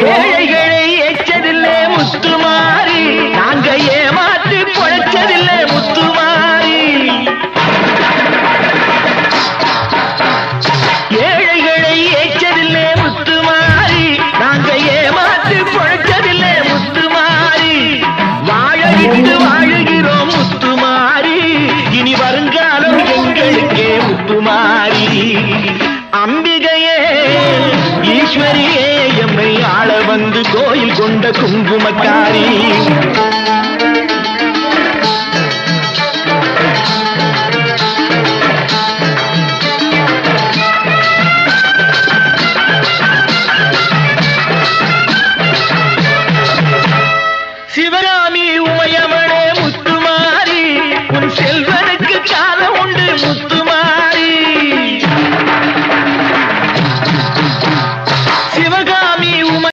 ஏழைகளை ஏச்சதில்லை முத்துமாரி, நாங்க ஏமாற்றி பொழைச்சதில்லை முத்துமாரி. ஏழைகளை ஏச்சதில்லை முத்துமாரி, நாங்க ஏமாற்றி பொழைச்சதில்லை முத்துமாரி. வாழவிட்டு வாழுகிறோம் முத்துமாரி, இனி வருங்காலம் எங்களுக்கே முத்துமாரி. அம்பிகையே ஈஸ்வரியே எம்மை ஆள வந்து கோயில் கொண்ட குங்குமக்காரி.